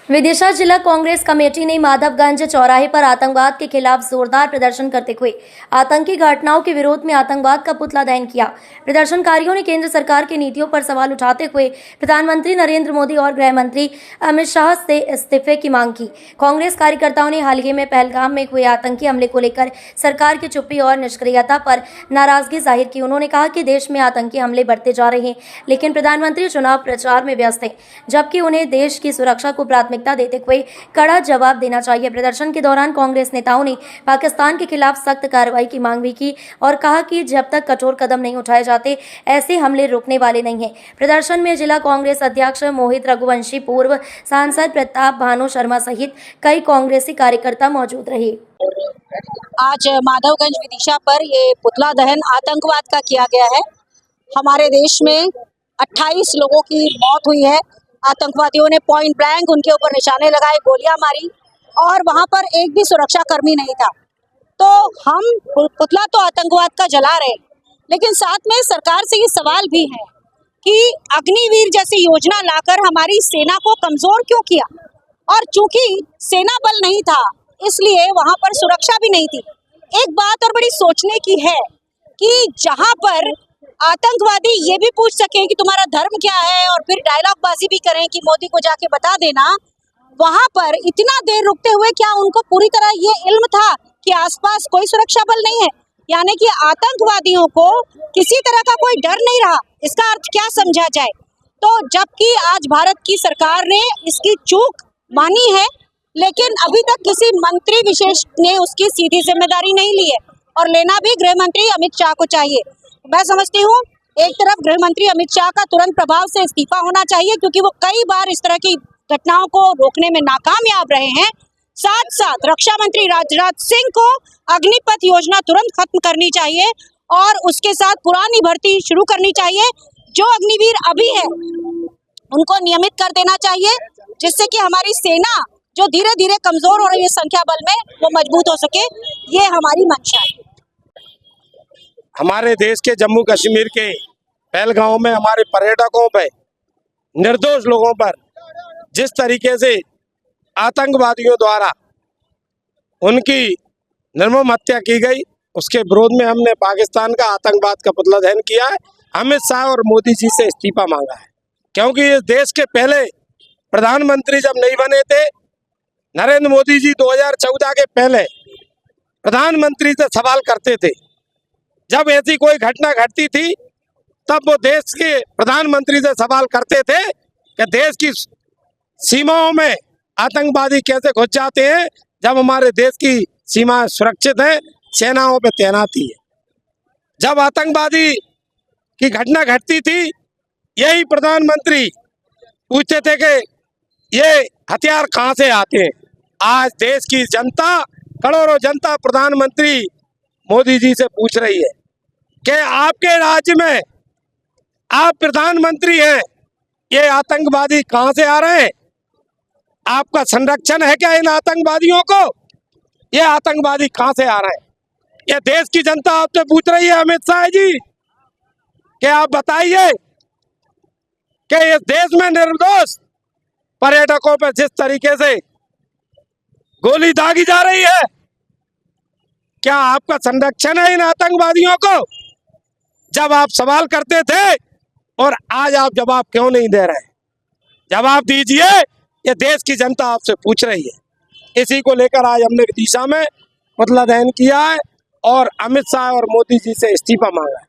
विदिशा जिला कांग्रेस कमेटी ने माधवगंज चौराहे पर आतंकवाद के खिलाफ जोरदार प्रदर्शन करते हुए आतंकी घटनाओं के विरोध में आतंकवाद का पुतला दहन किया। प्रदर्शनकारियों ने केंद्र सरकार की नीतियों पर सवाल उठाते हुए प्रधानमंत्री नरेंद्र मोदी और गृह मंत्री अमित शाह से इस्तीफे की मांग की। कांग्रेस कार्यकर्ताओं ने हाल ही में पहलगाम में हुए आतंकी हमले को लेकर सरकार की चुप्पी और निष्क्रियता पर नाराजगी जाहिर की। उन्होंने कहा कि देश में आतंकी हमले बढ़ते जा रहे हैं, लेकिन प्रधानमंत्री चुनाव प्रचार में व्यस्त हैं, जबकि उन्हें देश की सुरक्षा को प्राथमिकता देते हुए कड़ा जवाब देना चाहिए। प्रदर्शन के दौरान कांग्रेस नेताओं ने पाकिस्तान के खिलाफ सख्त कार्रवाई की मांग भी की और कहा कि जब तक कठोर कदम नहीं उठाए जाते ऐसे हमले रुकने वाले नहीं हैं। प्रदर्शन में जिला कांग्रेस अध्यक्ष मोहित रघुवंशी, पूर्व सांसद प्रताप भानु शर्मा सहित कई कांग्रेसी कार्यकर्ता मौजूद रहे। आज माधवगंज विदिशा पर ये पुतला दहन आतंकवाद का किया गया है। हमारे देश में 28 लोगों की मौत हुई है। आतंकवादियों ने पॉइंट ब्लैंक उनके ऊपर निशाने लगाए, गोलियां मारी और वहां पर एक भी सुरक्षा कर्मी नहीं था। तो हम पुतला तो आतंकवाद का जला रहे, लेकिन साथ में सरकार से ये सवाल भी है कि अग्निवीर जैसी योजना लाकर हमारी सेना को कमजोर क्यों किया। और चूंकि सेना बल नहीं था इसलिए वहां पर सुरक्षा भी नहीं थी। एक बात और बड़ी सोचने की है कि जहां पर आतंकवादी ये भी पूछ सके कि तुम्हारा धर्म क्या है और फिर डायलॉग बाजी भी करें कि मोदी को जाके बता देना, वहां पर इतना देर रुकते हुए क्या उनको पूरी तरह ये इल्म था कि आसपास कोई सुरक्षा बल नहीं है, यानी कि आतंकवादियों को किसी तरह का कोई डर नहीं रहा। इसका अर्थ क्या समझा जाए? तो जबकि आज भारत की सरकार ने इसकी चूक मानी है, लेकिन अभी तक किसी मंत्री विशेष ने उसकी सीधी जिम्मेदारी नहीं ली है और लेना भी गृह मंत्री अमित शाह को चाहिए। मैं समझती हूँ एक तरफ गृह मंत्री अमित शाह का तुरंत प्रभाव से इस्तीफा होना चाहिए, क्योंकि वो कई बार इस तरह की घटनाओं को रोकने में नाकामयाब रहे हैं। साथ साथ रक्षा मंत्री राजनाथ सिंह को अग्निपथ योजना तुरंत खत्म करनी चाहिए और उसके साथ पुरानी भर्ती शुरू करनी चाहिए। जो अग्निवीर अभी है उनको नियमित कर देना चाहिए, जिससे कि हमारी सेना जो धीरे धीरे कमजोर हो रही है संख्या बल में, वो मजबूत हो सके। ये हमारी मंशा है। हमारे देश के जम्मू कश्मीर के पहलगांव में हमारे पर्यटकों पर, निर्दोष लोगों पर जिस तरीके से आतंकवादियों द्वारा उनकी निर्मम हत्या की गई, उसके विरोध में हमने पाकिस्तान का आतंकवाद का पुतला दहन किया है। अमित शाह और मोदी जी से इस्तीफा मांगा है, क्योंकि इस देश के पहले प्रधानमंत्री जब नहीं बने थे, नरेंद्र मोदी जी 2014 के पहले प्रधानमंत्री से सवाल करते थे। जब ऐसी कोई घटना घटती थी तब वो देश के प्रधानमंत्री से सवाल करते थे कि देश की सीमाओं में आतंकवादी कैसे घुस जाते हैं, जब हमारे देश की सीमा सुरक्षित है, सेनाओं पे तैनाती है। जब आतंकवादी की घटना घटती थी, यही प्रधानमंत्री पूछते थे कि ये हथियार कहाँ से आते हैं। आज देश की जनता, करोड़ों जनता प्रधानमंत्री मोदी जी से पूछ रही है कि आपके राज्य में आप प्रधानमंत्री हैं, ये आतंकवादी कहां से आ रहे हैं? आपका संरक्षण है क्या इन आतंकवादियों को? ये आतंकवादी कहां से आ रहे हैं? ये देश की जनता आपसे पूछ रही है अमित शाह जी कि आप बताइए कि इस देश में निर्दोष पर्यटकों पर जिस तरीके से गोली दागी जा रही है, क्या आपका संरक्षण है इन आतंकवादियों को? जब आप सवाल करते थे और आज आप जवाब क्यों नहीं दे रहे? जवाब दीजिए, ये देश की जनता आपसे पूछ रही है। इसी को लेकर आज हमने विदिशा में पुतला दहन किया है और अमित शाह और मोदी जी से इस्तीफा मांगा है।